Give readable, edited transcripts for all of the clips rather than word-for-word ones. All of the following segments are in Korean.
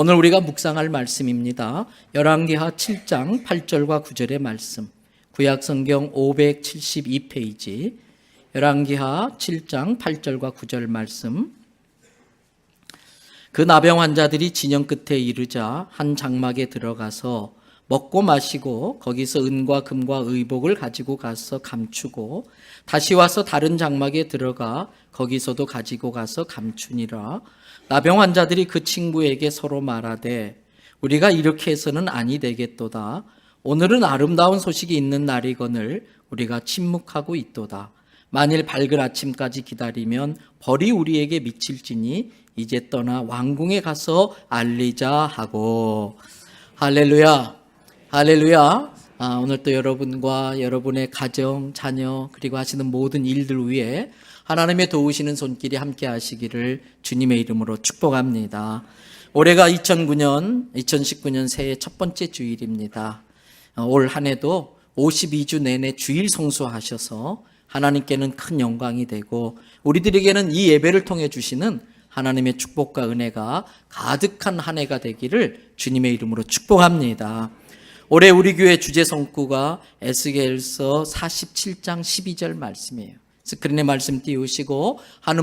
오늘 우리가 묵상할 말씀입니다. 열왕기하 7장 8절과 9절의 말씀, 구약성경 572페이지 열왕기하 7장 8절과 9절 말씀. 그 나병 환자들이 진영 끝에 이르자 한 장막에 들어가서 먹고 마시고 거기서 은과 금과 의복을 가지고 가서 감추고 다시 와서 다른 장막에 들어가 거기서도 가지고 가서 감추니라. 나병 환자들이 그 친구에게 서로 말하되 우리가 이렇게 해서는 아니 되겠도다. 오늘은 아름다운 소식이 있는 날이거늘 우리가 침묵하고 있도다. 만일 밝은 아침까지 기다리면 벌이 우리에게 미칠지니 이제 떠나 왕궁에 가서 알리자 하고. 할렐루야, 할렐루야. 오늘 또 여러분과 여러분의 가정, 자녀 그리고 하시는 모든 일들 위해 하나님의 도우시는 손길이 함께 하시기를 주님의 이름으로 축복합니다. 올해가 2019년 새해 첫 번째 주일입니다. 올 한 해도 52주 내내 주일 성수하셔서 하나님께는 큰 영광이 되고 우리들에게는 이 예배를 통해 주시는 하나님의 축복과 은혜가 가득한 한 해가 되기를 주님의 이름으로 축복합니다. 올해 우리 교회 주제 성구가 에스겔서 47장 12절 말씀이에요. 스크린에 말씀 띄우시고 한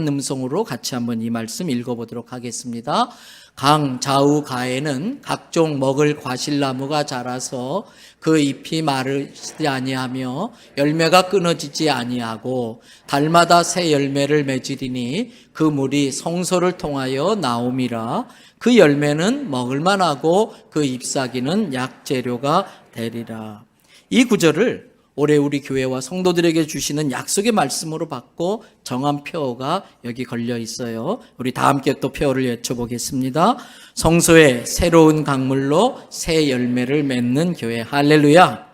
음성으로 같이 한번 이 말씀 읽어보도록 하겠습니다. 강 좌우 가에는 각종 먹을 과실나무가 자라서 그 잎이 마르지 아니하며 열매가 끊어지지 아니하고 달마다 새 열매를 맺으리니 그 물이 성소를 통하여 나옴이라. 그 열매는 먹을만하고 그 잎사귀는 약재료가 되리라. 이 구절을 올해 우리 교회와 성도들에게 주시는 약속의 말씀으로 받고 정한 표어가 여기 걸려 있어요. 우리 다 함께 또 표어를 외쳐보겠습니다. 성소에 새로운 강물로 새 열매를 맺는 교회. 할렐루야.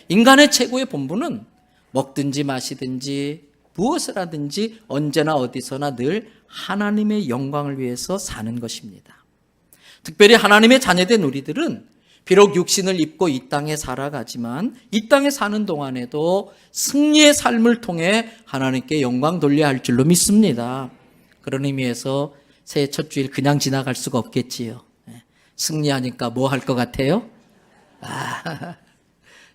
인간의 최고의 본분은 먹든지 마시든지 무엇을 하든지 언제나 어디서나 늘 하나님의 영광을 위해서 사는 것입니다. 특별히 하나님의 자녀된 우리들은 비록 육신을 입고 이 땅에 살아가지만 이 땅에 사는 동안에도 승리의 삶을 통해 하나님께 영광 돌려야 할 줄로 믿습니다. 그런 의미에서 새해 첫 주일 그냥 지나갈 수가 없겠지요. 승리하니까 뭐 할 것 같아요?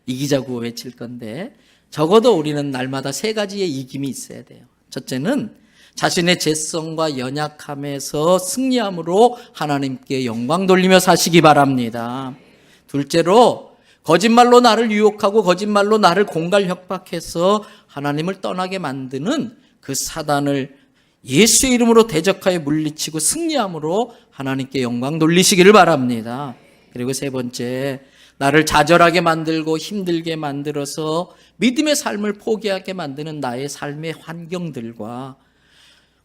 이기자고 외칠 건데 적어도 우리는 날마다 세 가지의 이김이 있어야 돼요. 첫째는 자신의 죄성과 연약함에서 승리함으로 하나님께 영광 돌리며 사시기 바랍니다. 둘째로 거짓말로 나를 유혹하고 거짓말로 나를 공갈 협박해서 하나님을 떠나게 만드는 그 사단을 예수의 이름으로 대적하여 물리치고 승리함으로 하나님께 영광 돌리시기를 바랍니다. 그리고 세 번째, 나를 좌절하게 만들고 힘들게 만들어서 믿음의 삶을 포기하게 만드는 나의 삶의 환경들과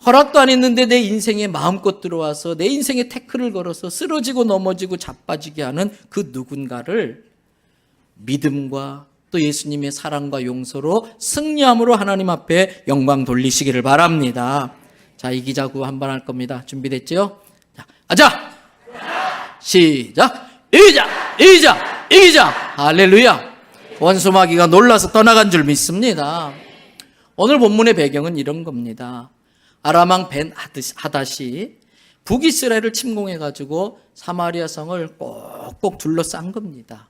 허락도 안 했는데 내 인생에 마음껏 들어와서 내 인생에 태클을 걸어서 쓰러지고 넘어지고 자빠지게 하는 그 누군가를 믿음과 또 예수님의 사랑과 용서로 승리함으로 하나님 앞에 영광 돌리시기를 바랍니다. 자, 이기자고 한 번 할 겁니다. 준비됐죠? 자, 가자! 시작! 이기자! 할렐루야! 원수마귀가 놀라서 떠나간 줄 믿습니다. 오늘 본문의 배경은 이런 겁니다. 아람왕 벤 하닷이 북이스라엘을 침공해가지고 사마리아 성을 꼭꼭 둘러싼 겁니다.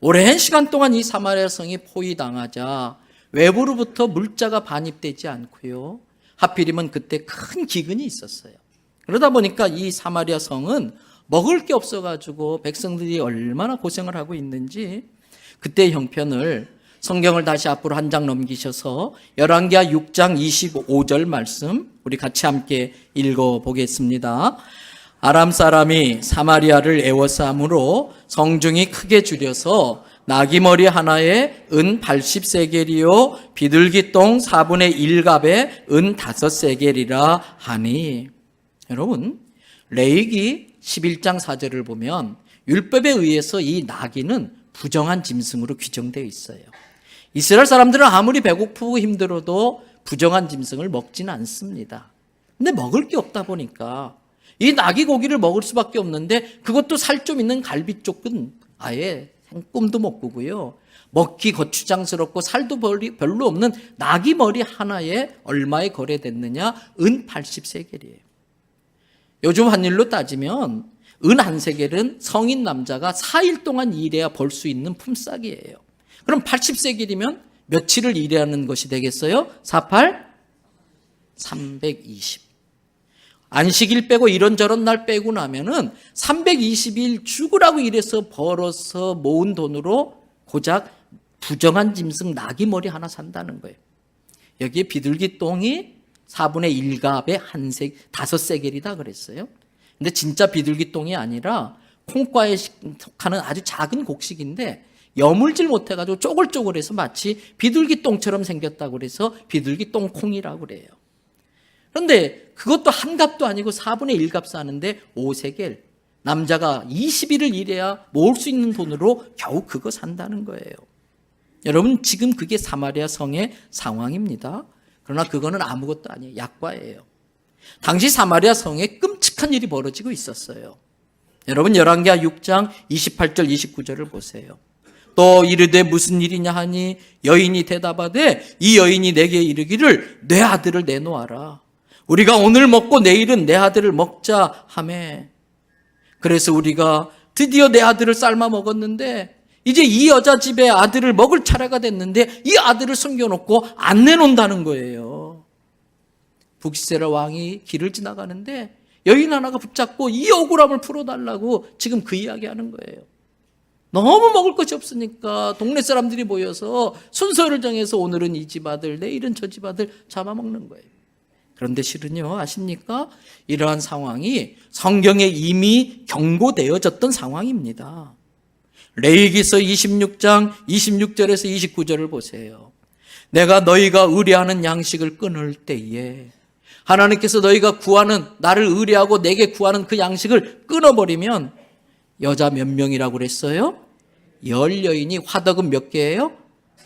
오랜 시간 동안 이 사마리아 성이 포위당하자 외부로부터 물자가 반입되지 않고요. 하필이면 그때 큰 기근이 있었어요. 그러다 보니까 이 사마리아 성은 먹을 게 없어가지고 백성들이 얼마나 고생을 하고 있는지 그때 형편을 성경을 다시 앞으로 한 장 넘기셔서 열왕기하 6장 25절 말씀 우리 같이 함께 읽어보겠습니다. 아람 사람이 사마리아를 애워싸므로 성중이 크게 줄여서 나귀머리 하나에 은 80세겔이요 비둘기똥 4분의 1갑에 은 5세겔이라 하니. 여러분, 레위기 11장 4절을 보면 율법에 의해서 이 나귀는 부정한 짐승으로 규정되어 있어요. 이스라엘 사람들은 아무리 배고프고 힘들어도 부정한 짐승을 먹지는 않습니다. 근데 먹을 게 없다 보니까 이 나귀 고기를 먹을 수밖에 없는데 그것도 살 좀 있는 갈비 쪽은 아예 꿈도 못 꾸고요. 먹기 거추장스럽고 살도 별로 없는 나귀 머리 하나에 얼마에 거래됐느냐? 은 80세겔이에요. 요즘 환율로 따지면 은 한 세겔은 성인 남자가 4일 동안 일해야 벌 수 있는 품삯이에요. 그럼 80세겔이면 며칠을 일하는 것이 되겠어요? 320. 안식일 빼고 이런저런 날 빼고 나면은 320일 죽으라고 일해서 벌어서 모은 돈으로 고작 부정한 짐승 나귀 머리 하나 산다는 거예요. 여기에 비둘기 똥이 4분의 1갑에 5세겔이다 그랬어요. 근데 진짜 비둘기 똥이 아니라 콩과에 속하는 아주 작은 곡식인데 여물질 못해가지고 쪼글쪼글해서 마치 비둘기 똥처럼 생겼다고 그래서 비둘기 똥콩이라고 그래요. 그런데 그것도 한 값도 아니고 4분의 1값 사는데 5세겔. 남자가 20일을 일해야 모을 수 있는 돈으로 겨우 그거 산다는 거예요. 여러분, 지금 그게 사마리아 성의 상황입니다. 그러나 그거는 아무것도 아니에요. 약과예요. 당시 사마리아 성에 끔찍한 일이 벌어지고 있었어요. 여러분, 열왕기하 6장 28절 29절을 보세요. 또 이르되 무슨 일이냐 하니 여인이 대답하되 이 여인이 내게 이르기를 내 아들을 내놓아라. 우리가 오늘 먹고 내일은 내 아들을 먹자 하매. 그래서 우리가 드디어 내 아들을 삶아 먹었는데 이제 이 여자 집에 아들을 먹을 차례가 됐는데 이 아들을 숨겨놓고 안 내놓는다는 거예요. 북시세라 왕이 길을 지나가는데 여인 하나가 붙잡고 이 억울함을 풀어달라고 지금 그 이야기하는 거예요. 너무 먹을 것이 없으니까 동네 사람들이 모여서 순서를 정해서 오늘은 이 집 아들, 내일은 저 집 아들 잡아먹는 거예요. 그런데 실은요, 아십니까? 이러한 상황이 성경에 이미 경고되어졌던 상황입니다. 레위기서 26장 26절에서 29절을 보세요. 내가 너희가 의뢰하는 양식을 끊을 때에 하나님께서 너희가 구하는, 나를 의뢰하고 내게 구하는 그 양식을 끊어버리면 여자 몇 명이라고 그랬어요? 10여인이 화덕은 몇 개예요?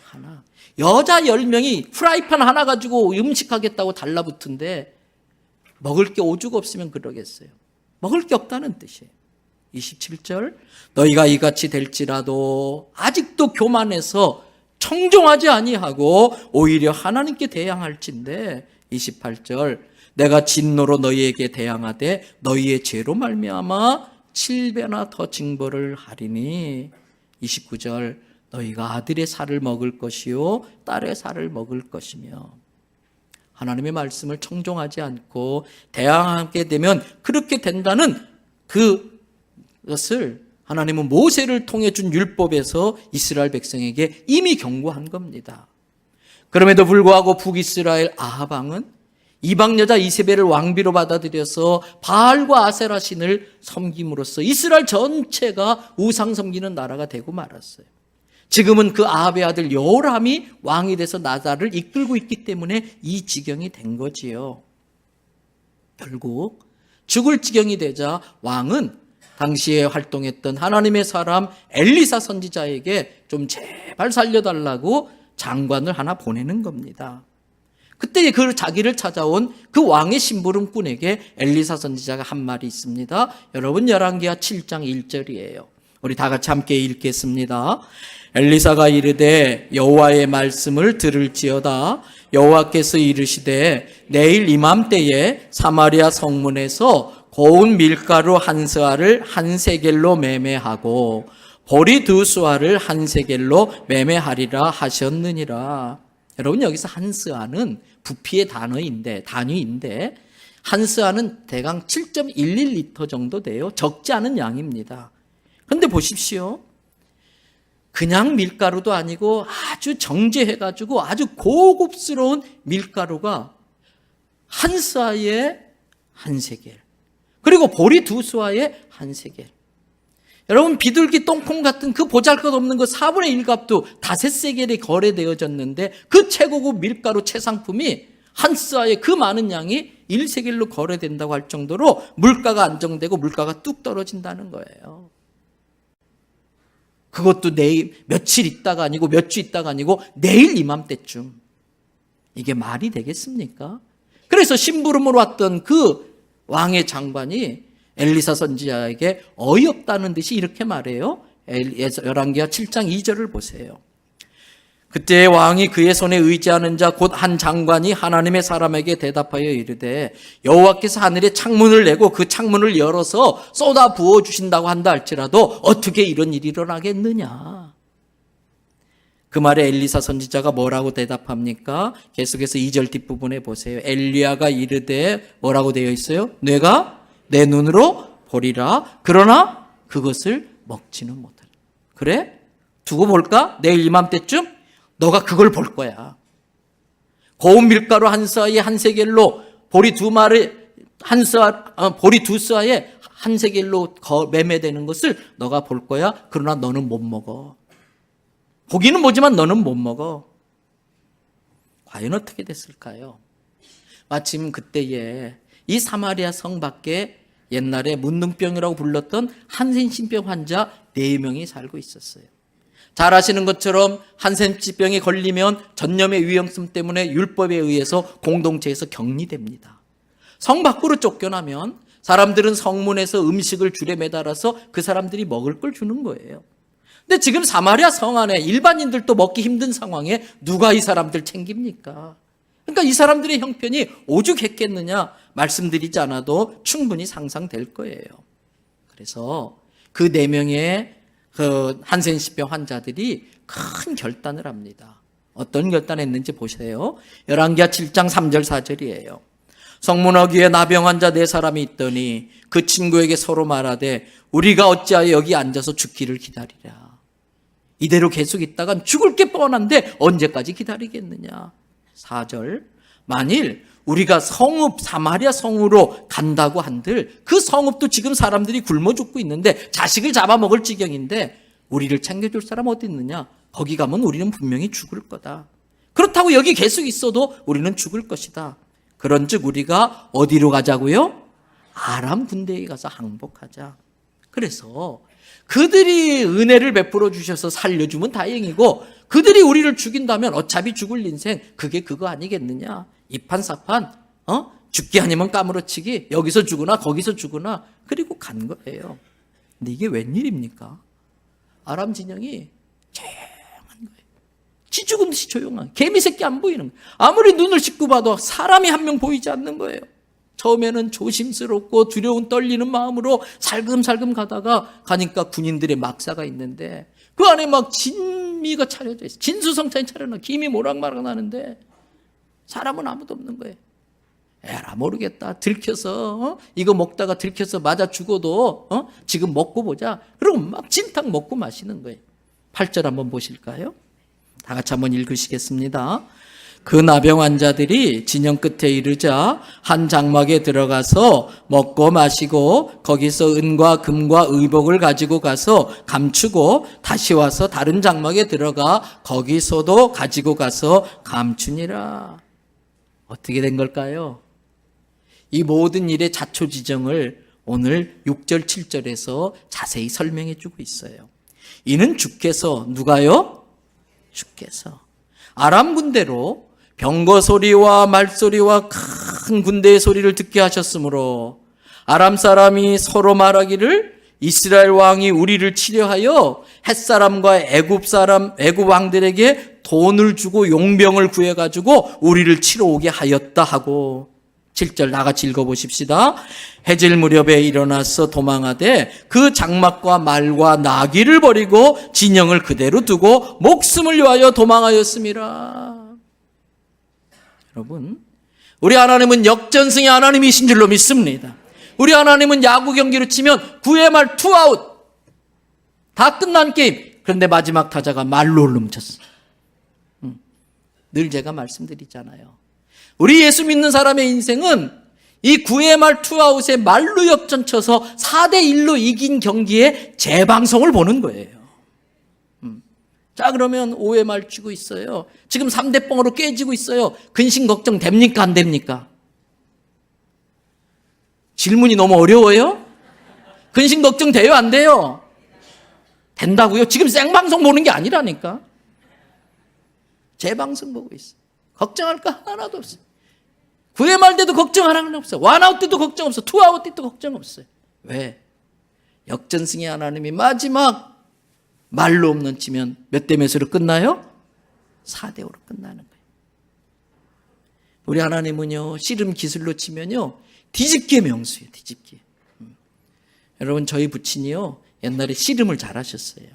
하나. 여자 10명이 프라이팬 하나 가지고 음식하겠다고 달라붙은데 먹을 게 오죽 없으면 그러겠어요. 먹을 게 없다는 뜻이에요. 27절 너희가 이같이 될지라도 아직도 교만해서 청종하지 아니하고 오히려 하나님께 대항할진대. 28절 내가 진노로 너희에게 대항하되 너희의 죄로 말미암아 7배나 더 징벌을 하리니. 29절 너희가 아들의 살을 먹을 것이요 딸의 살을 먹을 것이며. 하나님의 말씀을 청종하지 않고 대항하게 되면 그렇게 된다는 그것을 하나님은 모세를 통해 준 율법에서 이스라엘 백성에게 이미 경고한 겁니다. 그럼에도 불구하고 북이스라엘 아합 왕은 이방 여자 이세벨을 왕비로 받아들여서 바알과 아세라 신을 섬김으로써 이스라엘 전체가 우상 섬기는 나라가 되고 말았어요. 지금은 그 아합의 아들 여호람이 왕이 돼서 나라를 이끌고 있기 때문에 이 지경이 된 거지요. 결국 죽을 지경이 되자 왕은 당시에 활동했던 하나님의 사람 엘리사 선지자에게 좀 제발 살려달라고 장관을 하나 보내는 겁니다. 그때 그 자기를 찾아온 그 왕의 심부름꾼에게 엘리사 선지자가 한 말이 있습니다. 여러분, 열왕기하 7장 1절이에요. 우리 다 같이 함께 읽겠습니다. 엘리사가 이르되 여호와의 말씀을 들을지어다. 여호와께서 이르시되 내일 이맘때에 사마리아 성문에서 고운 밀가루 한 스아를 한 세겔로 매매하고 보리 두 수아를 한 세겔로 매매하리라 하셨느니라. 여러분, 여기서 한 스아는 부피의 단위인데 한 스아는 대강 7.11리터 정도 돼요. 적지 않은 양입니다. 그런데 보십시오. 그냥 밀가루도 아니고 아주 정제해가지고 아주 고급스러운 밀가루가 한 스아에 한 세겔, 그리고 보리 두 수아에 한 세겔. 여러분, 비둘기 똥콩 같은 그 보잘것없는 그 4분의 1값도 5세겔이 거래되어졌는데 그 최고급 밀가루 최상품이 한 스아에 그 많은 양이 1세겔로 거래된다고 할 정도로 물가가 안정되고 물가가 뚝 떨어진다는 거예요. 그것도 내일 며칠 있다가 아니고 몇 주 있다가 아니고 내일 이맘때쯤. 이게 말이 되겠습니까? 그래서 심부름으로 왔던 그 왕의 장관이 엘리사 선지자에게 어이없다는 듯이 이렇게 말해요. 열왕기하 7장 2절을 보세요. 그때 왕이 그의 손에 의지하는 자 곧 한 장관이 하나님의 사람에게 대답하여 이르되 여호와께서 하늘에 창문을 내고 그 창문을 열어서 쏟아 부어 주신다고 한다 할지라도 어떻게 이런 일이 일어나겠느냐. 그 말에 엘리사 선지자가 뭐라고 대답합니까? 계속해서 2절 뒷부분에 보세요. 엘리야가 이르되 뭐라고 되어 있어요? 내가 내 눈으로 보리라. 그러나 그것을 먹지는 못하리라. 그래? 두고 볼까? 내일 이맘때쯤 너가 그걸 볼 거야. 고운 밀가루 한 스아에 한 세겔로 보리 두 마리 보리 두 스아에 한 세겔로 매매되는 것을 너가 볼 거야. 그러나 너는 못 먹어. 보기는 보지만 너는 못 먹어. 과연 어떻게 됐을까요? 마침 그때에 이 사마리아 성 밖에 옛날에 문둥병이라고 불렀던 한센신병 환자 4명이 살고 있었어요. 잘 아시는 것처럼 한센치병에 걸리면 전염의 위험성 때문에 율법에 의해서 공동체에서 격리됩니다. 성 밖으로 쫓겨나면 사람들은 성문에서 음식을 줄에 매달아서 그 사람들이 먹을 걸 주는 거예요. 근데 지금 사마리아 성 안에 일반인들도 먹기 힘든 상황에 누가 이 사람들 챙깁니까? 그러니까 이 사람들의 형편이 오죽했겠느냐 말씀드리지 않아도 충분히 상상될 거예요. 그래서 그 4명의 그 한센시병 환자들이 큰 결단을 합니다. 어떤 결단을 했는지 보세요. 열왕기하 7장 3절 4절이에요. 성문 어귀에 나병 환자 4사람이 있더니 그 친구에게 서로 말하되 우리가 어찌하여 여기 앉아서 죽기를 기다리랴. 이대로 계속 있다간 죽을 게 뻔한데 언제까지 기다리겠느냐. 4절 만일 우리가 성읍 사마리아 성으로 간다고 한들 그 성읍도 지금 사람들이 굶어 죽고 있는데 자식을 잡아먹을 지경인데 우리를 챙겨줄 사람 어디 있느냐. 거기 가면 우리는 분명히 죽을 거다. 그렇다고 여기 계속 있어도 우리는 죽을 것이다. 그런즉 우리가 어디로 가자고요? 아람 군대에 가서 항복하자. 그래서 그들이 은혜를 베풀어 주셔서 살려주면 다행이고 그들이 우리를 죽인다면 어차피 죽을 인생 그게 그거 아니겠느냐. 이판사판 죽기 아니면 까무러치기 여기서 죽으나 거기서 죽으나 그리고 간 거예요. 근데 이게 웬일입니까? 아람 진영이 조용한 거예요. 지 죽은 듯이 조용한 개미 새끼 안 보이는 거예요. 아무리 눈을 씻고 봐도 사람이 한 명 보이지 않는 거예요. 처음에는 조심스럽고 두려운 떨리는 마음으로 살금살금 가니까 군인들의 막사가 있는데 그 안에 막 진미가 차려져 있어요. 진수성찬이 차려놔. 김이 모락마락 나는데 사람은 아무도 없는 거예요. 에라 모르겠다. 들켜서 이거 먹다가 들켜서 맞아 죽어도 지금 먹고 보자. 그러고 막 진탕 먹고 마시는 거예요. 8절 한번 보실까요? 다 같이 한번 읽으시겠습니다. 그 나병 환자들이 진영 끝에 이르자 한 장막에 들어가서 먹고 마시고 거기서 은과 금과 의복을 가지고 가서 감추고 다시 와서 다른 장막에 들어가 거기서도 가지고 가서 감추니라. 어떻게 된 걸까요? 이 모든 일의 자초지정을 오늘 6절 7절에서 자세히 설명해 주고 있어요. 이는 주께서 누가요? 주께서 아람 군대로 병거 소리와 말소리와 큰 군대의 소리를 듣게 하셨으므로 아람 사람이 서로 말하기를 이스라엘 왕이 우리를 치려하여 햇사람과 애굽 왕들에게 돈을 주고 용병을 구해가지고 우리를 치러 오게 하였다 하고 7절 나같이 읽어보십시다. 해질 무렵에 일어나서 도망하되 그 장막과 말과 나귀를 버리고 진영을 그대로 두고 목숨을 위하여 도망하였습니다. 여러분, 우리 하나님은 역전승의 하나님이신 줄로 믿습니다. 우리 하나님은 야구 경기로 치면 9회 말 투아웃 다 끝난 게임. 그런데 마지막 타자가 말로를 훔쳤어. 늘 제가 말씀드리잖아요. 우리 예수 믿는 사람의 인생은 이 9회 말 투아웃에 말로 역전 쳐서 4대1로 이긴 경기에 재방송을 보는 거예요. 자, 그러면 5회 말 치고 있어요. 지금 3대0으로 깨지고 있어요. 근심 걱정 됩니까? 안 됩니까? 질문이 너무 어려워요? 근심 걱정 돼요? 안 돼요? 된다고요? 지금 생방송 보는 게 아니라니까. 재방송 보고 있어요. 걱정할 거 하나도 없어요. 9회 말 때도 걱정 하나는 없어요. 원아웃 때도 걱정 없어요. 투아웃 때도 걱정 없어요. 왜? 역전승의 하나님이 마지막 말로 없는 치면 몇 대 몇으로 끝나요? 4대5로 끝나는 거예요. 우리 하나님은요, 씨름 기술로 치면요, 뒤집기의 명수예요, 뒤집기. 여러분, 저희 부친이요, 옛날에 씨름을 잘하셨어요.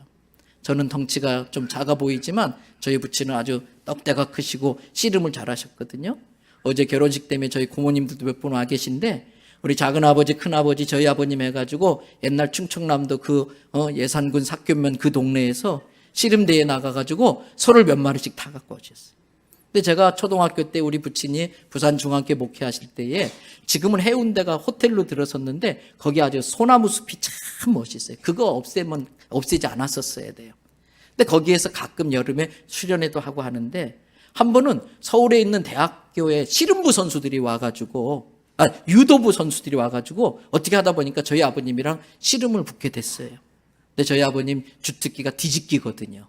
저는 덩치가 좀 작아 보이지만 저희 부친은 아주 떡대가 크시고 씨름을 잘하셨거든요. 어제 결혼식 때문에 저희 고모님들도 몇 분 와 계신데, 우리 작은아버지, 큰아버지, 저희 아버님 해가지고 옛날 충청남도 예산군 삭교면 그 동네에서 씨름대회에 나가가지고 소를 몇 마리씩 다 갖고 오셨어요. 근데 제가 초등학교 때 우리 부친이 부산중앙교회 목회하실 때에, 지금은 해운대가 호텔로 들어섰는데 거기 아주 소나무 숲이 참 멋있어요. 그거 없애지 않았었어야 돼요. 근데 거기에서 가끔 여름에 수련회도 하고 하는데, 한 번은 서울에 있는 대학교에 씨름부 선수들이 와가지고, 유도부 선수들이 와가지고 어떻게 하다 보니까 저희 아버님이랑 씨름을 붙게 됐어요. 근데 저희 아버님 주특기가 뒤집기거든요.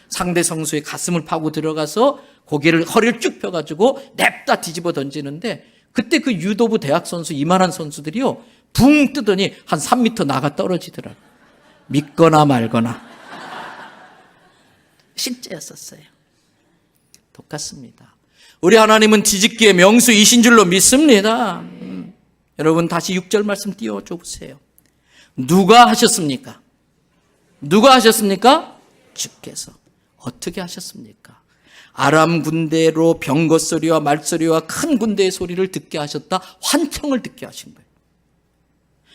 상대 선수의 가슴을 파고 들어가서 허리를 쭉 펴가지고 냅다 뒤집어 던지는데, 그때 그 유도부 대학 선수, 이만한 선수들이요, 붕 뜨더니 한 3m 나가 떨어지더라고요. 믿거나 말거나. 실제였었어요. 똑같습니다. 우리 하나님은 뒤집기의 명수이신 줄로 믿습니다. 여러분, 다시 6절 말씀 띄워줘 보세요. 누가 하셨습니까? 누가 하셨습니까? 주께서. 어떻게 하셨습니까? 아람 군대로 병거 소리와 말소리와 큰 군대의 소리를 듣게 하셨다. 환청을 듣게 하신 거예요.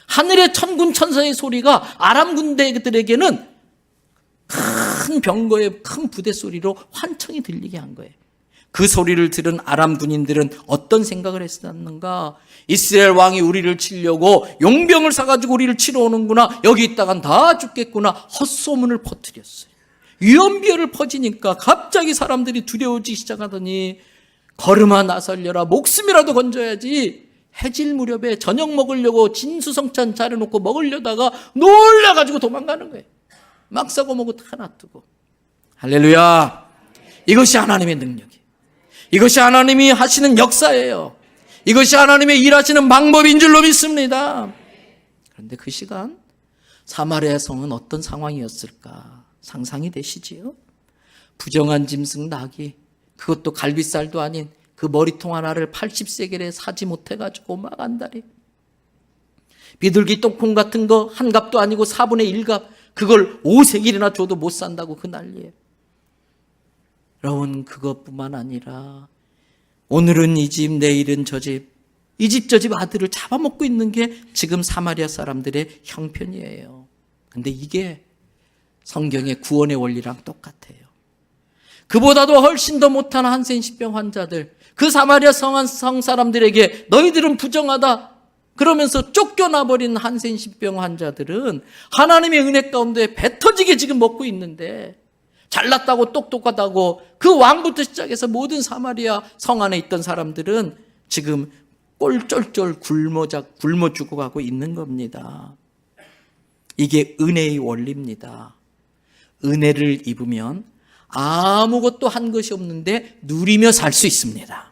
하늘의 천군 천사의 소리가 아람 군대들에게는 큰 병거의 큰 부대 소리로 환청이 들리게 한 거예요. 그 소리를 들은 아람 군인들은 어떤 생각을 했었는가? 이스라엘 왕이 우리를 치려고 용병을 사가지고 우리를 치러 오는구나, 여기 있다간 다 죽겠구나, 헛소문을 퍼뜨렸어요. 위험비어를 퍼지니까 갑자기 사람들이 두려워지기 시작하더니, 걸음아 나설려라, 목숨이라도 건져야지, 해질 무렵에 저녁 먹으려고 진수성찬 차려놓고 먹으려다가 놀라가지고 도망가는 거예요. 막 썩어먹고 다 놔두고. 할렐루야. 이것이 하나님의 능력이에요. 이것이 하나님이 하시는 역사예요. 이것이 하나님의 일하시는 방법인 줄로 믿습니다. 그런데 그 시간 사마리아 성은 어떤 상황이었을까 상상이 되시지요? 부정한 짐승 나귀, 그것도 갈비살도 아닌 그 머리통 하나를 80세겔에 사지 못해가지고 막 안달이, 비둘기 똥콩 같은 거 한 값도 아니고 4분의 1값, 그걸 5세겔이나 줘도 못 산다고 그 난리예요. 여러분, 그것뿐만 아니라 오늘은 이 집, 내일은 저 집, 이 집 저 집 아들을 잡아먹고 있는 게 지금 사마리아 사람들의 형편이에요. 근데 이게 성경의 구원의 원리랑 똑같아요. 그보다도 훨씬 더 못한 한센시병 환자들, 그 사마리아 성 사람들에게 너희들은 부정하다 그러면서 쫓겨나버린 한센시병 환자들은 하나님의 은혜 가운데 배 터지게 지금 먹고 있는데, 잘났다고 똑똑하다고 그 왕부터 시작해서 모든 사마리아 성 안에 있던 사람들은 지금 꼴쫄쫄 굶어 죽어가고 있는 겁니다. 이게 은혜의 원리입니다. 은혜를 입으면 아무것도 한 것이 없는데 누리며 살 수 있습니다.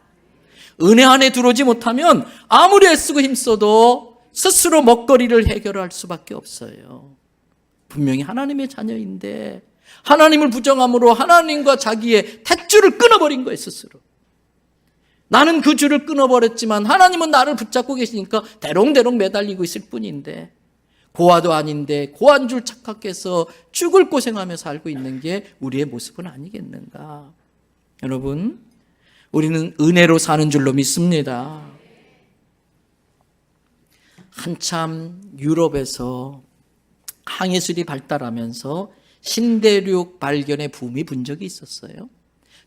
은혜 안에 들어오지 못하면 아무리 애쓰고 힘써도 스스로 먹거리를 해결할 수밖에 없어요. 분명히 하나님의 자녀인데 하나님을 부정함으로 하나님과 자기의 탯줄을 끊어버린 거예요, 스스로. 나는 그 줄을 끊어버렸지만 하나님은 나를 붙잡고 계시니까 대롱대롱 매달리고 있을 뿐인데, 고아도 아닌데 고아인 줄 착각해서 죽을 고생하며 살고 있는 게 우리의 모습은 아니겠는가. 여러분, 우리는 은혜로 사는 줄로 믿습니다. 한참 유럽에서 항해술이 발달하면서 신대륙 발견의 붐이 분 적이 있었어요.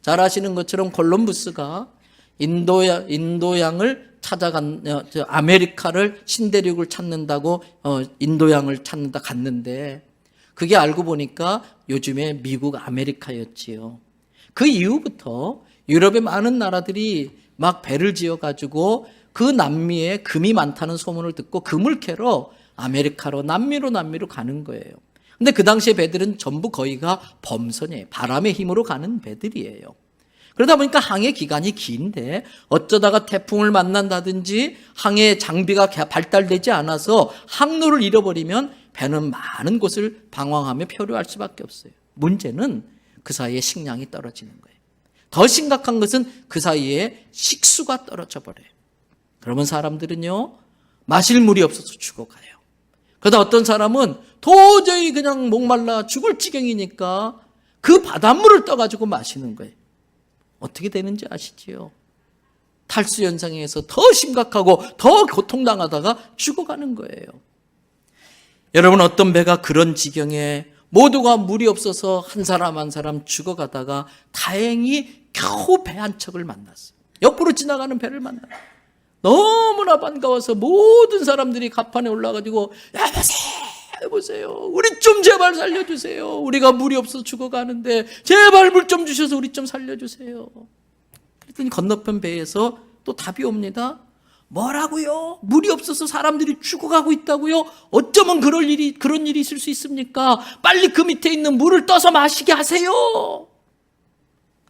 잘 아시는 것처럼 콜럼부스가 인도양을 아메리카를 신대륙을 찾는다고 인도양을 찾는다 갔는데, 그게 알고 보니까 요즘에 미국 아메리카였지요. 그 이후부터 유럽의 많은 나라들이 막 배를 지어가지고 그 남미에 금이 많다는 소문을 듣고 금을 캐러 아메리카로 남미로 가는 거예요. 근데 그 당시에 배들은 전부 거의가 범선이에요. 바람의 힘으로 가는 배들이에요. 그러다 보니까 항해 기간이 긴데 어쩌다가 태풍을 만난다든지 항해 장비가 발달되지 않아서 항로를 잃어버리면 배는 많은 곳을 방황하며 표류할 수밖에 없어요. 문제는 그 사이에 식량이 떨어지는 거예요. 더 심각한 것은 그 사이에 식수가 떨어져 버려요. 그러면 사람들은요, 마실 물이 없어서 죽어가요. 그러다 어떤 사람은 도저히 그냥 목말라 죽을 지경이니까 그 바닷물을 떠가지고 마시는 거예요. 어떻게 되는지 아시지요? 탈수 현상에서 더 심각하고 더 고통당하다가 죽어가는 거예요. 여러분, 어떤 배가 그런 지경에 모두가 물이 없어서 한 사람 한 사람 죽어가다가 다행히 겨우 배 한 척을 만났어요. 옆으로 지나가는 배를 만났어요. 너무나 반가워서 모든 사람들이 갑판에 올라가지고 여보세요, 우리 좀 제발 살려주세요. 우리가 물이 없어서 죽어가는데 제발 물 좀 주셔서 우리 좀 살려주세요. 그랬더니 건너편 배에서 또 답이 옵니다. 뭐라고요? 물이 없어서 사람들이 죽어가고 있다고요? 어쩌면 그런 일이 있을 수 있습니까? 빨리 그 밑에 있는 물을 떠서 마시게 하세요.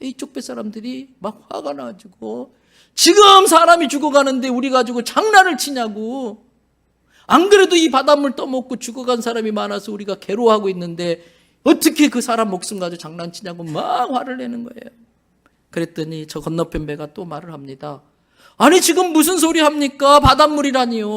이쪽 배 사람들이 막 화가 나가지고, 지금 사람이 죽어가는데 우리 가지고 장난을 치냐고. 안 그래도 이 바닷물 떠먹고 죽어간 사람이 많아서 우리가 괴로워하고 있는데 어떻게 그 사람 목숨 가지고 장난치냐고 막 화를 내는 거예요. 그랬더니 저 건너편 배가 또 말을 합니다. 아니, 지금 무슨 소리 합니까? 바닷물이라니요.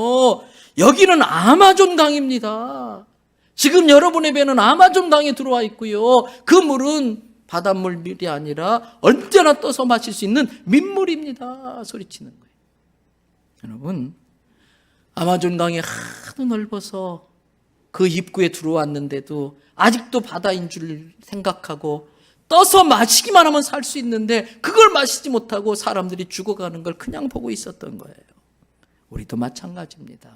여기는 아마존 강입니다. 지금 여러분의 배는 아마존 강에 들어와 있고요. 그 물은 바닷물이 아니라 언제나 떠서 마실 수 있는 민물입니다. 소리치는 거예요. 여러분, 아마존 강이 하도 넓어서 그 입구에 들어왔는데도 아직도 바다인 줄 생각하고 떠서 마시기만 하면 살 수 있는데 그걸 마시지 못하고 사람들이 죽어가는 걸 그냥 보고 있었던 거예요. 우리도 마찬가지입니다.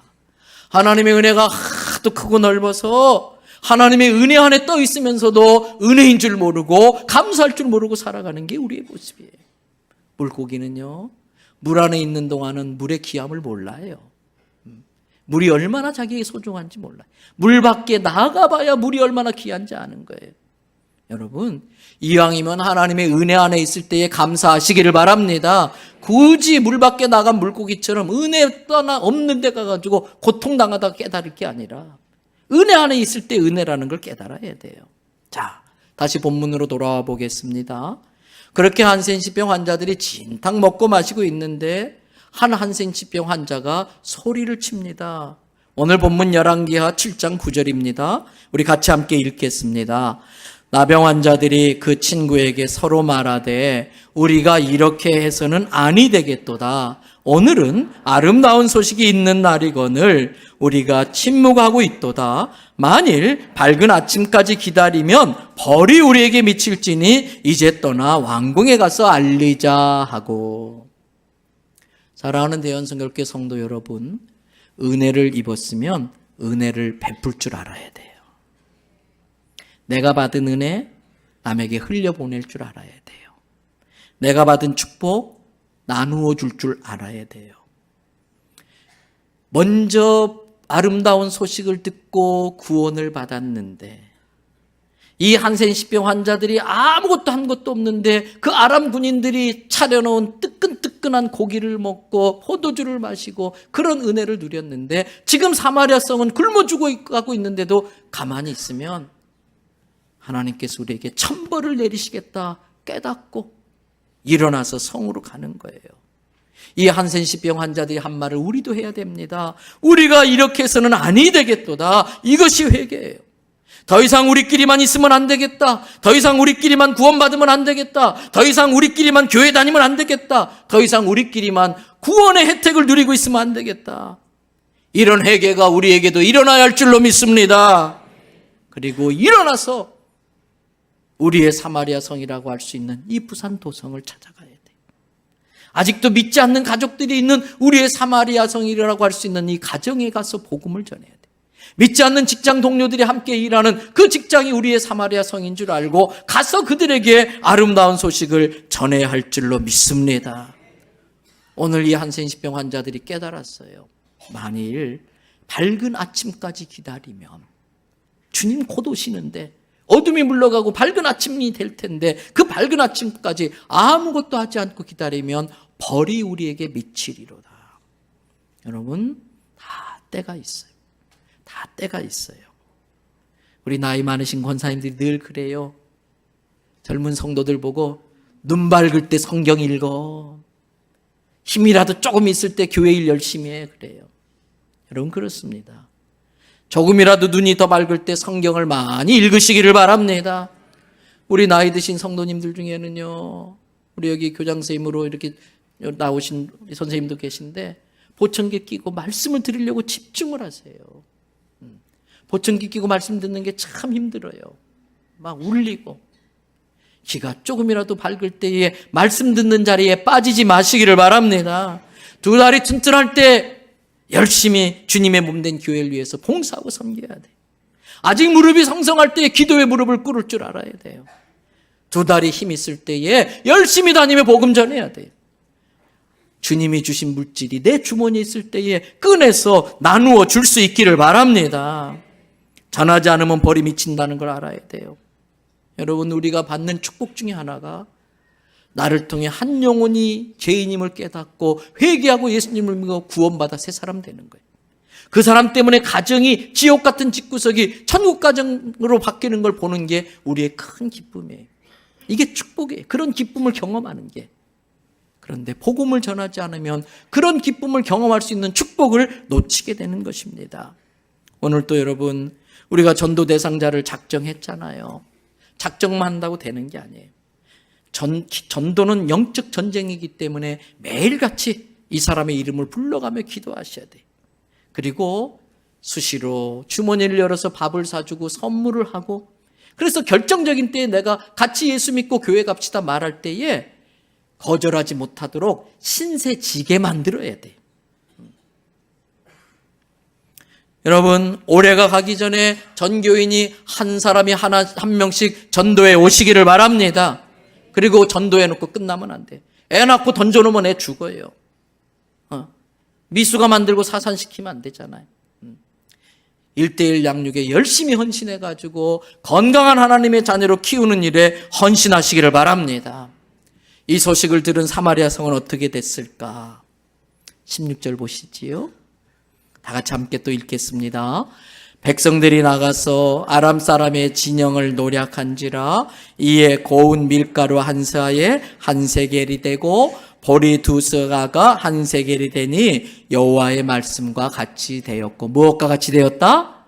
하나님의 은혜가 하도 크고 넓어서 하나님의 은혜 안에 떠 있으면서도 은혜인 줄 모르고 감사할 줄 모르고 살아가는 게 우리의 모습이에요. 물고기는요, 물 안에 있는 동안은 물의 귀함을 몰라요. 물이 얼마나 자기에게 소중한지 몰라요. 물 밖에 나가봐야 물이 얼마나 귀한지 아는 거예요. 여러분, 이왕이면 하나님의 은혜 안에 있을 때에 감사하시기를 바랍니다. 굳이 물 밖에 나간 물고기처럼 은혜 떠나 없는 데 가가지고 고통당하다가 깨달을 게 아니라 은혜 안에 있을 때 은혜라는 걸 깨달아야 돼요. 자, 다시 본문으로 돌아와 보겠습니다. 그렇게 한센시병 환자들이 진탕 먹고 마시고 있는데 한 한센시병 환자가 소리를 칩니다. 오늘 본문 열왕기하 7장 9절입니다. 우리 같이 함께 읽겠습니다. 나병 환자들이 그 친구에게 서로 말하되 우리가 이렇게 해서는 아니 되겠도다. 오늘은 아름다운 소식이 있는 날이거늘 우리가 침묵하고 있도다. 만일 밝은 아침까지 기다리면 벌이 우리에게 미칠지니 이제 떠나 왕궁에 가서 알리자 하고. 사랑하는 대연성결교 성도 여러분, 은혜를 입었으면 은혜를 베풀 줄 알아야 돼요. 내가 받은 은혜 남에게 흘려보낼 줄 알아야 돼요. 내가 받은 축복 나누어 줄 줄 알아야 돼요. 먼저 아름다운 소식을 듣고 구원을 받았는데 이 한센시병 환자들이 아무것도 한 것도 없는데 그 아람 군인들이 차려놓은 뜨끈뜨끈한 고기를 먹고 포도주를 마시고 그런 은혜를 누렸는데 지금 사마리아 성은 굶어 죽어가고 있는데도 가만히 있으면 하나님께서 우리에게 천벌을 내리시겠다 깨닫고 일어나서 성으로 가는 거예요. 이 한센시병 환자들이 한 말을 우리도 해야 됩니다. 우리가 이렇게 해서는 아니 되겠도다. 이것이 회개예요. 더 이상 우리끼리만 있으면 안 되겠다. 더 이상 우리끼리만 구원받으면 안 되겠다. 더 이상 우리끼리만 교회 다니면 안 되겠다. 더 이상 우리끼리만 구원의 혜택을 누리고 있으면 안 되겠다. 이런 회개가 우리에게도 일어나야 할 줄로 믿습니다. 그리고 일어나서 우리의 사마리아 성이라고 할 수 있는 이 부산 도성을 찾아가야 돼. 아직도 믿지 않는 가족들이 있는 우리의 사마리아 성이라고 할 수 있는 이 가정에 가서 복음을 전해야 돼. 믿지 않는 직장 동료들이 함께 일하는 그 직장이 우리의 사마리아 성인 줄 알고 가서 그들에게 아름다운 소식을 전해야 할 줄로 믿습니다. 오늘 이 한센시병 환자들이 깨달았어요. 만일 밝은 아침까지 기다리면 주님 곧 오시는데 어둠이 물러가고 밝은 아침이 될 텐데 그 밝은 아침까지 아무것도 하지 않고 기다리면 벌이 우리에게 미치리로다. 여러분, 다 때가 있어요. 다 때가 있어요. 우리 나이 많으신 권사님들이 늘 그래요. 젊은 성도들 보고 눈 밝을 때 성경 읽어. 힘이라도 조금 있을 때 교회 일 열심히 해. 그래요. 여러분 그렇습니다. 조금이라도 눈이 더 밝을 때 성경을 많이 읽으시기를 바랍니다. 우리 나이 드신 성도님들 중에는요, 우리 여기 교장선생님으로 이렇게 나오신 선생님도 계신데 보청기 끼고 말씀을 들으려고 집중을 하세요. 보청기 끼고 말씀 듣는 게 참 힘들어요. 막 울리고. 귀가 조금이라도 밝을 때에 말씀 듣는 자리에 빠지지 마시기를 바랍니다. 두 다리 튼튼할 때 열심히 주님의 몸된 교회를 위해서 봉사하고 섬겨야 돼요. 아직 무릎이 성성할 때에 기도의 무릎을 꿇을 줄 알아야 돼요. 두 다리 힘 있을 때에 열심히 다니며 복음 전해야 돼요. 주님이 주신 물질이 내 주머니에 있을 때에 꺼내서 나누어 줄 수 있기를 바랍니다. 전하지 않으면 벌이 미친다는 걸 알아야 돼요. 여러분, 우리가 받는 축복 중에 하나가 나를 통해 한 영혼이 죄인임을 깨닫고 회개하고 예수님을 믿어 구원받아 새 사람 되는 거예요. 그 사람 때문에 가정이 지옥 같은 집구석이 천국 가정으로 바뀌는 걸 보는 게 우리의 큰 기쁨이에요. 이게 축복이에요. 그런 기쁨을 경험하는 게. 그런데 복음을 전하지 않으면 그런 기쁨을 경험할 수 있는 축복을 놓치게 되는 것입니다. 오늘 또 여러분, 우리가 전도 대상자를 작정했잖아요. 작정만 한다고 되는 게 아니에요. 전도는 영적 전쟁이기 때문에 매일같이 이 사람의 이름을 불러가며 기도하셔야 돼요. 그리고 수시로 주머니를 열어서 밥을 사주고 선물을 하고, 그래서 결정적인 때에 내가 같이 예수 믿고 교회 갑시다 말할 때에 거절하지 못하도록 신세지게 만들어야 돼요. 여러분, 올해가 가기 전에 전교인이 한 사람이 한 명씩 전도에 오시기를 바랍니다. 그리고 전도해놓고 끝나면 안 돼. 애 낳고 던져놓으면 애 죽어요. 미수가 만들고 사산시키면 안 되잖아요. 1:1 양육에 열심히 헌신해가지고 건강한 하나님의 자녀로 키우는 일에 헌신하시기를 바랍니다. 이 소식을 들은 사마리아 성은 어떻게 됐을까? 16절 보시지요. 다 같이 함께 또 읽겠습니다. 백성들이 나가서 아람 사람의 진영을 노략한지라 이에 고운 밀가루 한 서에 한 세겔이 되고 보리 두 서가가 한 세겔이 되니 여호와의 말씀과 같이 되었고. 무엇과 같이 되었다?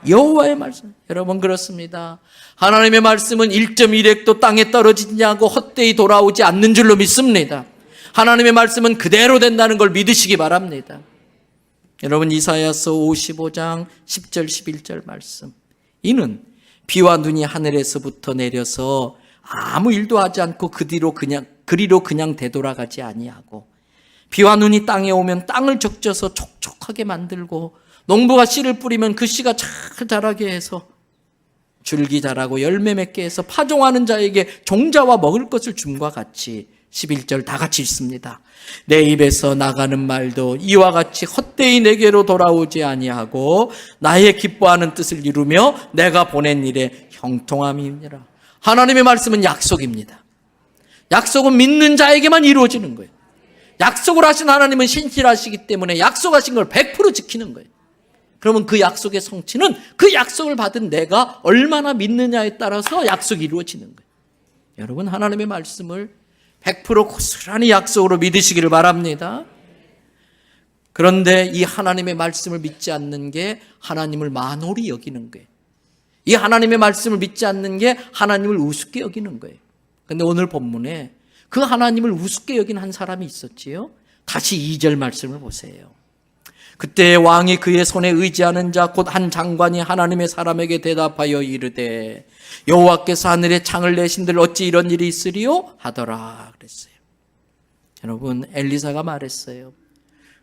여호와의 말씀. 여러분 그렇습니다. 하나님의 말씀은 1.1획도 땅에 떨어지냐고 헛되이 돌아오지 않는 줄로 믿습니다. 하나님의 말씀은 그대로 된다는 걸 믿으시기 바랍니다. 여러분, 이사야서 55장 10절 11절 말씀. 이는 비와 눈이 하늘에서부터 내려서 아무 일도 하지 않고 그리로 그냥 되돌아가지 아니하고, 비와 눈이 땅에 오면 땅을 적셔서 촉촉하게 만들고, 농부가 씨를 뿌리면 그 씨가 잘 자라게 해서 줄기 자라고 열매 맺게 해서 파종하는 자에게 종자와 먹을 것을 줌과 같이. 11절 다 같이 읽습니다. 내 입에서 나가는 말도 이와 같이 헛되이 내게로 돌아오지 아니하고 나의 기뻐하는 뜻을 이루며 내가 보낸 일에 형통함이니라. 하나님의 말씀은 약속입니다. 약속은 믿는 자에게만 이루어지는 거예요. 약속을 하신 하나님은 신실하시기 때문에 약속하신 걸 100% 지키는 거예요. 그러면 그 약속의 성취는 그 약속을 받은 내가 얼마나 믿느냐에 따라서 약속이 이루어지는 거예요. 여러분, 하나님의 말씀을 100% 고스란히 약속으로 믿으시기를 바랍니다. 그런데 이 하나님의 말씀을 믿지 않는 게 하나님을 만홀히 여기는 거예요. 이 하나님의 말씀을 믿지 않는 게 하나님을 우습게 여기는 거예요. 그런데 오늘 본문에 그 하나님을 우습게 여긴 한 사람이 있었지요. 다시 2절 말씀을 보세요. 그때 왕이 그의 손에 의지하는 자 곧 한 장관이 하나님의 사람에게 대답하여 이르되 여호와께서 하늘에 창을 내신들 어찌 이런 일이 있으리요? 하더라 그랬어요. 여러분, 엘리사가 말했어요.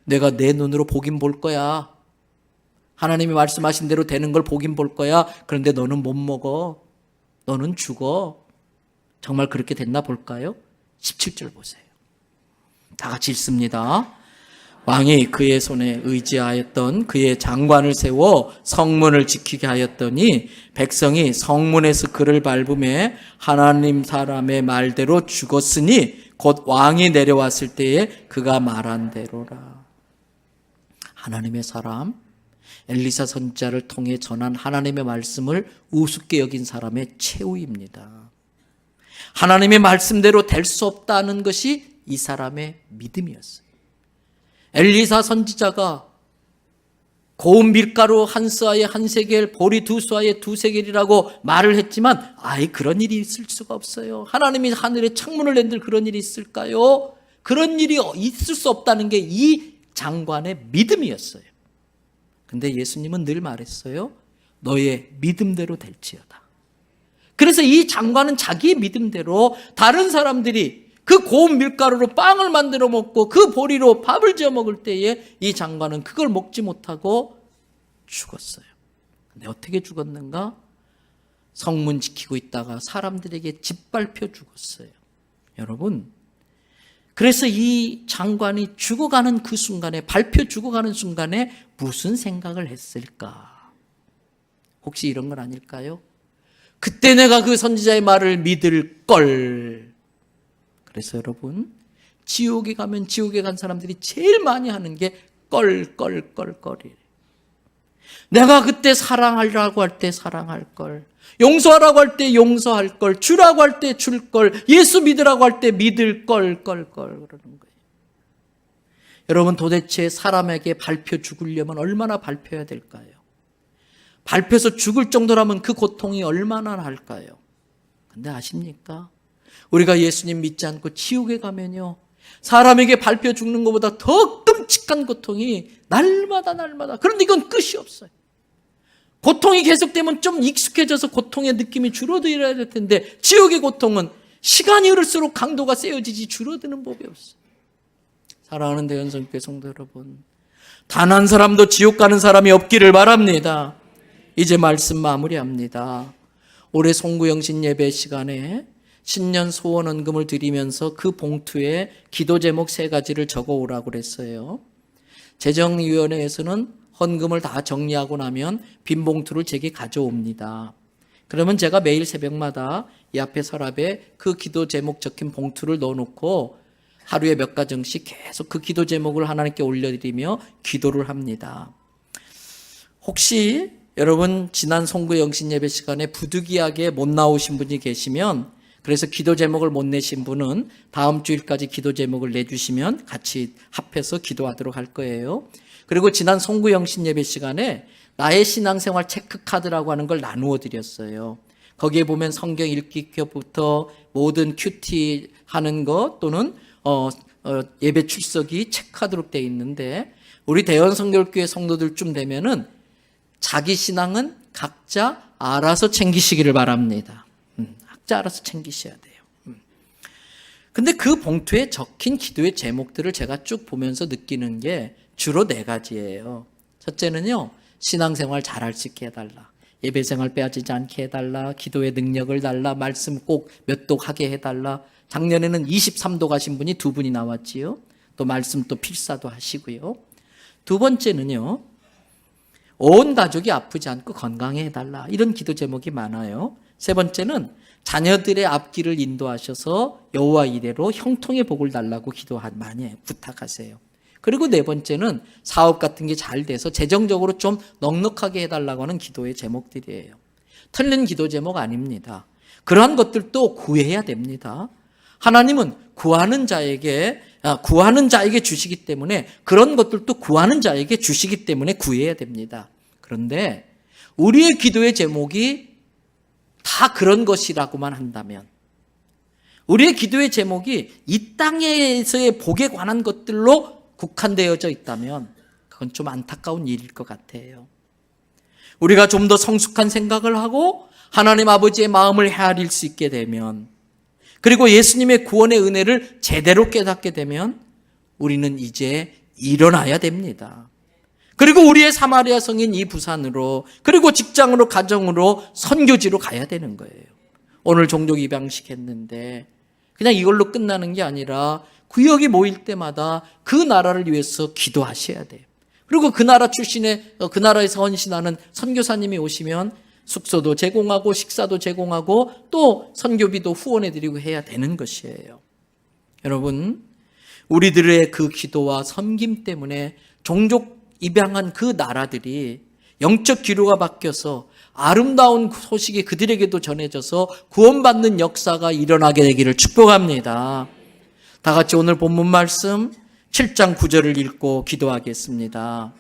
내가 내 눈으로 보긴 볼 거야. 하나님이 말씀하신 대로 되는 걸 보긴 볼 거야. 그런데 너는 못 먹어. 너는 죽어. 정말 그렇게 됐나 볼까요? 17절 보세요. 다 같이 읽습니다. 왕이 그의 손에 의지하였던 그의 장관을 세워 성문을 지키게 하였더니 백성이 성문에서 그를 밟음에 하나님 사람의 말대로 죽었으니 곧 왕이 내려왔을 때에 그가 말한 대로라. 하나님의 사람 엘리사 선지자를 통해 전한 하나님의 말씀을 우습게 여긴 사람의 최후입니다. 하나님의 말씀대로 될 수 없다는 것이 이 사람의 믿음이었어요. 엘리사 선지자가 고운 밀가루 한 스아에 한 세겔, 보리 두 스아에 두 세겔이라고 말을 했지만 그런 일이 있을 수가 없어요. 하나님이 하늘에 창문을 낸들 그런 일이 있을까요? 그런 일이 있을 수 없다는 게 이 장관의 믿음이었어요. 근데 예수님은 늘 말했어요. 너의 믿음대로 될지어다. 그래서 이 장관은 자기의 믿음대로 다른 사람들이 그 고운 밀가루로 빵을 만들어 먹고 그 보리로 밥을 지어 먹을 때에 이 장관은 그걸 먹지 못하고 죽었어요. 근데 어떻게 죽었는가? 성문 지키고 있다가 사람들에게 짓밟혀 죽었어요. 여러분, 그래서 이 장관이 죽어가는 그 순간에, 밟혀 죽어가는 순간에 무슨 생각을 했을까? 혹시 이런 건 아닐까요? 그때 내가 그 선지자의 말을 믿을 걸. 그래서 여러분, 지옥에 가면 지옥에 간 사람들이 제일 많이 하는 게 껄껄껄껄이에요. 내가 그때 사랑하려고 할 때 사랑할 걸, 용서하라고 할 때 용서할 걸, 주라고 할 때 줄 걸, 예수 믿으라고 할 때 믿을 걸 그러는 거예요. 여러분, 도대체 사람에게 밟혀 죽으려면 얼마나 밟혀야 될까요? 밟혀서 죽을 정도라면 그 고통이 얼마나 할까요? 근데 아십니까? 우리가 예수님 믿지 않고 지옥에 가면요, 사람에게 밟혀 죽는 것보다 더 끔찍한 고통이 날마다 그런데 이건 끝이 없어요. 고통이 계속되면 좀 익숙해져서 고통의 느낌이 줄어들어야 될 텐데 지옥의 고통은 시간이 흐를수록 강도가 세어지지 줄어드는 법이 없어요. 사랑하는 대연성교회 성도 여러분, 단 한 사람도 지옥 가는 사람이 없기를 바랍니다. 이제 말씀 마무리합니다. 올해 송구영신 예배 시간에 신년 소원 헌금을 드리면서 그 봉투에 기도 제목 3가지를 적어 오라고 그랬어요. 재정위원회에서는 헌금을 다 정리하고 나면 빈 봉투를 제게 가져옵니다. 그러면 제가 매일 새벽마다 이 앞에 서랍에 그 기도 제목 적힌 봉투를 넣어놓고 하루에 몇 가정씩 계속 그 기도 제목을 하나님께 올려드리며 기도를 합니다. 혹시 여러분 지난 송구 영신 예배 시간에 부득이하게 못 나오신 분이 계시면, 그래서 기도 제목을 못 내신 분은 다음 주일까지 기도 제목을 내주시면 같이 합해서 기도하도록 할 거예요. 그리고 지난 송구 영신 예배 시간에 나의 신앙생활 체크카드라고 하는 걸 나누어 드렸어요. 거기에 보면 성경 읽기부터 모든 큐티 하는 것 또는 예배 출석이 체크카드로 되어 있는데, 우리 대연성결교회 성도들쯤 되면은 자기 신앙은 각자 알아서 챙기시기를 바랍니다. 각자 알아서 챙기셔야 돼요. 근데 그 봉투에 적힌 기도의 제목들을 제가 쭉 보면서 느끼는 게 주로 4가지예요. 첫째는요, 신앙생활 잘할 수 있게 해달라. 예배생활 빼앗지지 않게 해달라. 기도의 능력을 달라. 말씀 꼭 몇 독 하게 해달라. 작년에는 23도 가신 분이 2분이 나왔지요. 또 말씀 또 필사도 하시고요. 2번째는요, 온 가족이 아프지 않고 건강해 해달라. 이런 기도 제목이 많아요. 3번째는 자녀들의 앞길을 인도하셔서 여호와 이레로 형통의 복을 달라고 많이 부탁하세요. 그리고 4번째는 사업 같은 게 잘 돼서 재정적으로 좀 넉넉하게 해달라고 하는 기도의 제목들이에요. 틀린 기도 제목 아닙니다. 그러한 것들도 구해야 됩니다. 하나님은 구하는 자에게 주시기 때문에, 그런 것들도 구하는 자에게 주시기 때문에 구해야 됩니다. 그런데 우리의 기도의 제목이 다 그런 것이라고만 한다면, 우리의 기도의 제목이 이 땅에서의 복에 관한 것들로 국한되어져 있다면 그건 좀 안타까운 일일 것 같아요. 우리가 좀 더 성숙한 생각을 하고 하나님 아버지의 마음을 헤아릴 수 있게 되면, 그리고 예수님의 구원의 은혜를 제대로 깨닫게 되면 우리는 이제 일어나야 됩니다. 그리고 우리의 사마리아 성인 이 부산으로, 그리고 직장으로, 가정으로, 선교지로 가야 되는 거예요. 오늘 종족 입양식 했는데 그냥 이걸로 끝나는 게 아니라 구역이 모일 때마다 그 나라를 위해서 기도하셔야 돼요. 그리고 그 나라 출신의, 그 나라에서 헌신하는 선교사님이 오시면 숙소도 제공하고 식사도 제공하고 또 선교비도 후원해드리고 해야 되는 것이에요. 여러분, 우리들의 그 기도와 섬김 때문에 종족 입양한 그 나라들이 영적 기류가 바뀌어서 아름다운 소식이 그들에게도 전해져서 구원받는 역사가 일어나게 되기를 축복합니다. 다 같이 오늘 본문 말씀 7장 9절을 읽고 기도하겠습니다.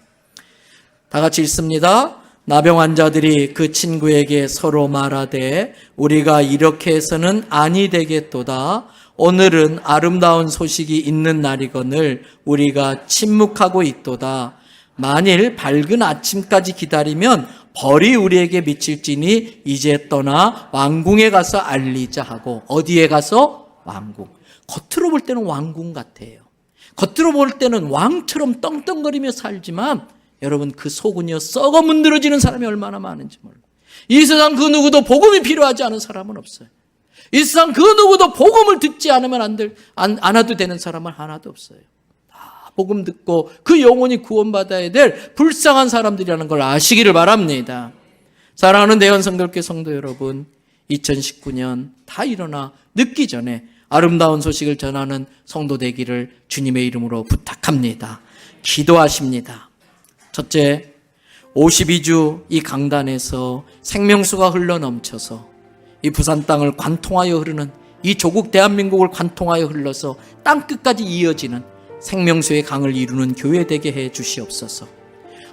다 같이 읽습니다. 나병 환자들이 그 친구에게 서로 말하되 우리가 이렇게 해서는 아니 되겠도다. 오늘은 아름다운 소식이 있는 날이거늘 우리가 침묵하고 있도다. 만일 밝은 아침까지 기다리면 벌이 우리에게 미칠지니 이제 떠나 왕궁에 가서 알리자 하고. 어디에 가서? 왕궁. 겉으로 볼 때는 왕궁 같아요. 겉으로 볼 때는 왕처럼 떵떵거리며 살지만 여러분 그 속은요 썩어 문드러지는 사람이 얼마나 많은지 몰라요. 이 세상 그 누구도 복음이 필요하지 않은 사람은 없어요. 이 세상 그 누구도 복음을 듣지 않으면 않아도 되는 사람은 하나도 없어요. 다 복음 듣고 그 영혼이 구원받아야 될 불쌍한 사람들이라는 걸 아시기를 바랍니다. 사랑하는 대원성결교 성도 여러분, 2019년 다 일어나 늦기 전에 아름다운 소식을 전하는 성도 되기를 주님의 이름으로 부탁합니다. 기도하십니다. 첫째, 52주 이 강단에서 생명수가 흘러넘쳐서 이 부산 땅을 관통하여 흐르는 이 조국 대한민국을 관통하여 흘러서 땅끝까지 이어지는 생명수의 강을 이루는 교회 되게 해 주시옵소서.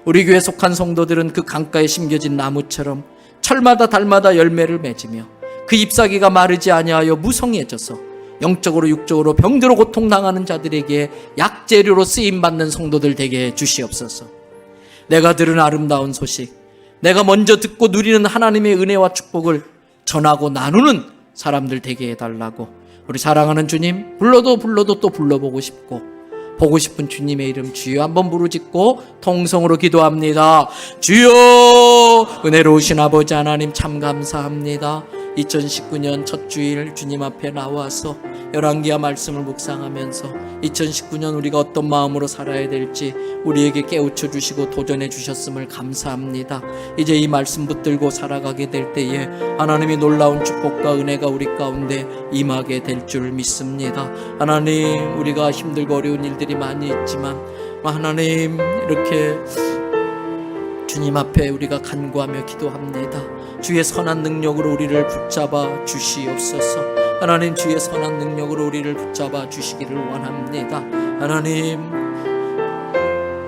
우리 교회 속한 성도들은 그 강가에 심겨진 나무처럼 철마다 달마다 열매를 맺으며 그 잎사귀가 마르지 아니하여 무성해져서 영적으로 육적으로 병들어 고통당하는 자들에게 약재료로 쓰임받는 성도들 되게 해 주시옵소서. 내가 들은 아름다운 소식, 내가 먼저 듣고 누리는 하나님의 은혜와 축복을 전하고 나누는 사람들 되게 해달라고 우리 사랑하는 주님 불러도 또 불러보고 싶고 보고 싶은 주님의 이름 주여 한번 부르짖고 통성으로 기도합니다. 주여, 은혜로우신 아버지 하나님 참 감사합니다. 2019년 첫 주일 주님 앞에 나와서 열왕기하 말씀을 묵상하면서 2019년 우리가 어떤 마음으로 살아야 될지 우리에게 깨우쳐 주시고 도전해 주셨음을 감사합니다. 이제 이 말씀 붙들고 살아가게 될 때에 하나님이 놀라운 축복과 은혜가 우리 가운데 임하게 될 줄 믿습니다. 하나님, 우리가 힘들고 어려운 일들이 많이 있지만 하나님 이렇게 주님 앞에 우리가 간구하며 기도합니다. 주의 선한 능력으로 우리를 붙잡아 주시옵소서. 하나님, 주의 선한 능력으로 우리를 붙잡아 주시기를 원합니다. 하나님,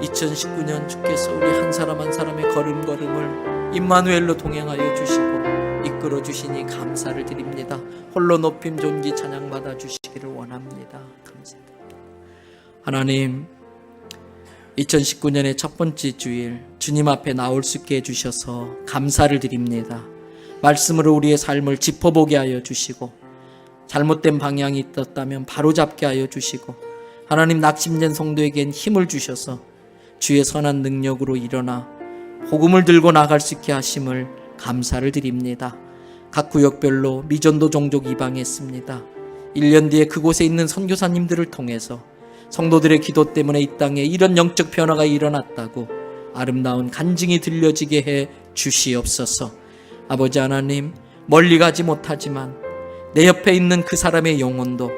2019년 주께서 우리 한 사람 한 사람의 걸음걸음을 임마누엘로 동행하여 주시고 이끌어 주시니 감사를 드립니다. 홀로 높임 존귀 찬양 받아 주시기를 원합니다. 감사드립니다. 하나님, 2019년의 첫 번째 주일 주님 앞에 나올 수 있게 해주셔서 감사를 드립니다. 말씀으로 우리의 삶을 짚어보게 하여 주시고 잘못된 방향이 있었다면 바로잡게 하여 주시고 하나님, 낙심된 성도에겐 힘을 주셔서 주의 선한 능력으로 일어나 복음을 들고 나갈 수 있게 하심을 감사를 드립니다. 각 구역별로 미전도 종족 이방했습니다. 1년 뒤에 그곳에 있는 선교사님들을 통해서 성도들의 기도 때문에 이 땅에 이런 영적 변화가 일어났다고 아름다운 간증이 들려지게 해 주시옵소서. 아버지 하나님, 멀리 가지 못하지만 내 옆에 있는 그 사람의 영혼도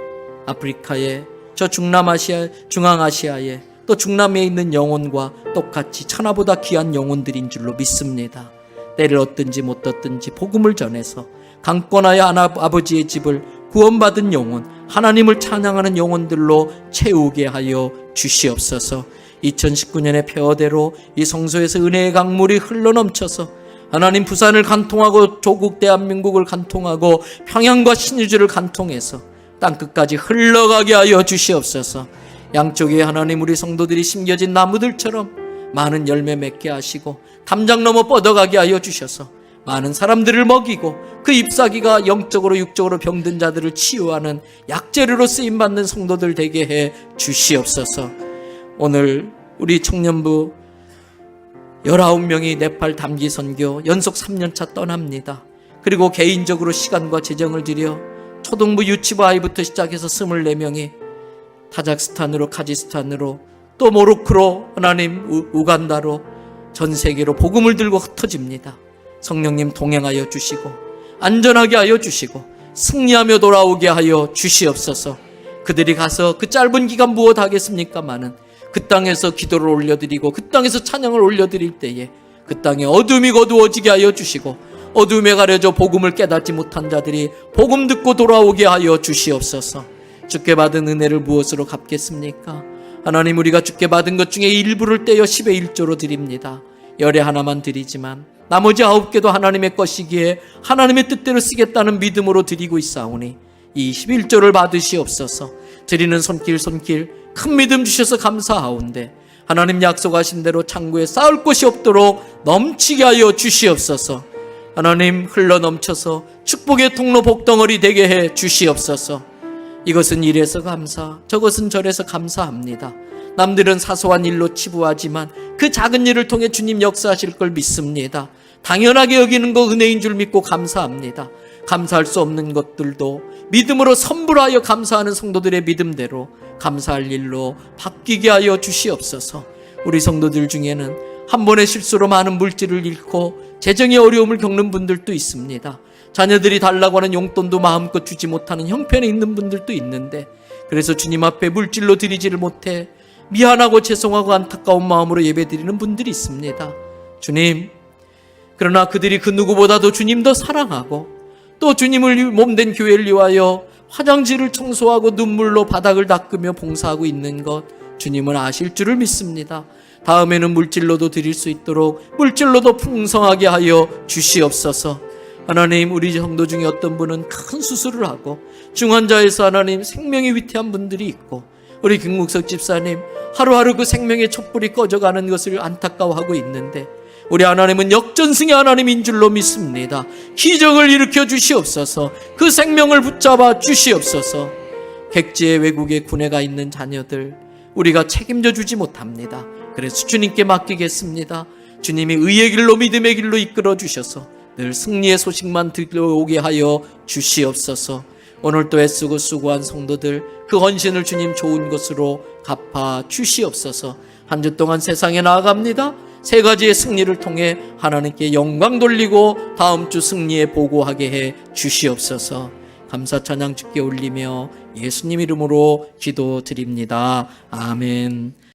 아프리카에, 저 중앙아시아에, 또 중남미에 있는 영혼과 똑같이 천하보다 귀한 영혼들인 줄로 믿습니다. 때를 얻든지 못 얻든지 복음을 전해서 강권하여 아버지의 집을 구원받은 영혼, 하나님을 찬양하는 영혼들로 채우게 하여 주시옵소서. 2019년의 폐허대로 이 성소에서 은혜의 강물이 흘러넘쳐서 하나님, 부산을 간통하고 조국 대한민국을 간통하고 평양과 신의주를 간통해서 땅끝까지 흘러가게 하여 주시옵소서. 양쪽에 하나님, 우리 성도들이 심겨진 나무들처럼 많은 열매 맺게 하시고 담장 넘어 뻗어가게 하여 주셔서 많은 사람들을 먹이고 그 잎사귀가 영적으로 육적으로 병든 자들을 치유하는 약재료로 쓰임받는 성도들 되게 해 주시옵소서. 오늘 우리 청년부 19명이 네팔 담기 선교 연속 3년차 떠납니다. 그리고 개인적으로 시간과 재정을 들여 초등부 유치부 아이부터 시작해서 24명이 타자크스탄으로, 카자흐스탄으로, 또 모로코로, 하나님, 우간다로 전 세계로 복음을 들고 흩어집니다. 성령님 동행하여 주시고 안전하게 하여 주시고 승리하며 돌아오게 하여 주시옵소서. 그들이 가서 그 짧은 기간 무엇 하겠습니까마는 그 땅에서 기도를 올려드리고 그 땅에서 찬양을 올려드릴 때에 그 땅에 어둠이 거두어지게 하여 주시고 어둠에 가려져 복음을 깨닫지 못한 자들이 복음 듣고 돌아오게 하여 주시옵소서. 주께 받은 은혜를 무엇으로 갚겠습니까? 하나님, 우리가 주께 받은 것 중에 일부를 떼어 10의 1조로 드립니다. 열에 하나만 드리지만 나머지 9개도 하나님의 것이기에 하나님의 뜻대로 쓰겠다는 믿음으로 드리고 있사오니 이 11조를 받으시옵소서. 드리는 손길 큰 믿음 주셔서 감사하온데 하나님 약속하신 대로 창고에 쌓을 곳이 없도록 넘치게 하여 주시옵소서. 하나님, 흘러 넘쳐서 축복의 통로 복덩어리 되게 해 주시옵소서. 이것은 이래서 감사, 저것은 저래서 감사합니다. 남들은 사소한 일로 치부하지만 그 작은 일을 통해 주님 역사하실 걸 믿습니다. 당연하게 여기는 거 은혜인 줄 믿고 감사합니다. 감사할 수 없는 것들도 믿음으로 선불하여 감사하는 성도들의 믿음대로 감사할 일로 바뀌게 하여 주시옵소서. 우리 성도들 중에는 한 번의 실수로 많은 물질을 잃고 재정의 어려움을 겪는 분들도 있습니다. 자녀들이 달라고 하는 용돈도 마음껏 주지 못하는 형편에 있는 분들도 있는데, 그래서 주님 앞에 물질로 드리지를 못해 미안하고 죄송하고 안타까운 마음으로 예배드리는 분들이 있습니다. 주님, 그러나 그들이 그 누구보다도 주님 더 사랑하고 또 주님을 몸된 교회를 위하여 화장실을 청소하고 눈물로 바닥을 닦으며 봉사하고 있는 것 주님은 아실 줄을 믿습니다. 다음에는 물질로도 드릴 수 있도록 물질로도 풍성하게 하여 주시옵소서. 하나님, 우리 성도 중에 어떤 분은 큰 수술을 하고 중환자에서 하나님 생명이 위태한 분들이 있고, 우리 김국석 집사님 하루하루 그 생명의 촛불이 꺼져가는 것을 안타까워하고 있는데, 우리 하나님은 역전승의 하나님인 줄로 믿습니다. 기적을 일으켜 주시옵소서. 그 생명을 붙잡아 주시옵소서. 객지에 외국에 군에가 있는 자녀들 우리가 책임져 주지 못합니다. 그래서 주님께 맡기겠습니다. 주님이 의의 길로 믿음의 길로 이끌어 주셔서 늘 승리의 소식만 들려오게 하여 주시옵소서. 오늘 또 애쓰고 수고한 성도들 그 헌신을 주님 좋은 것으로 갚아 주시옵소서. 한 주 동안 세상에 나아갑니다. 세 가지의 승리를 통해 하나님께 영광 돌리고 다음 주 승리에 보고하게 해 주시옵소서. 감사 찬양 주께 올리며 예수님 이름으로 기도드립니다. 아멘.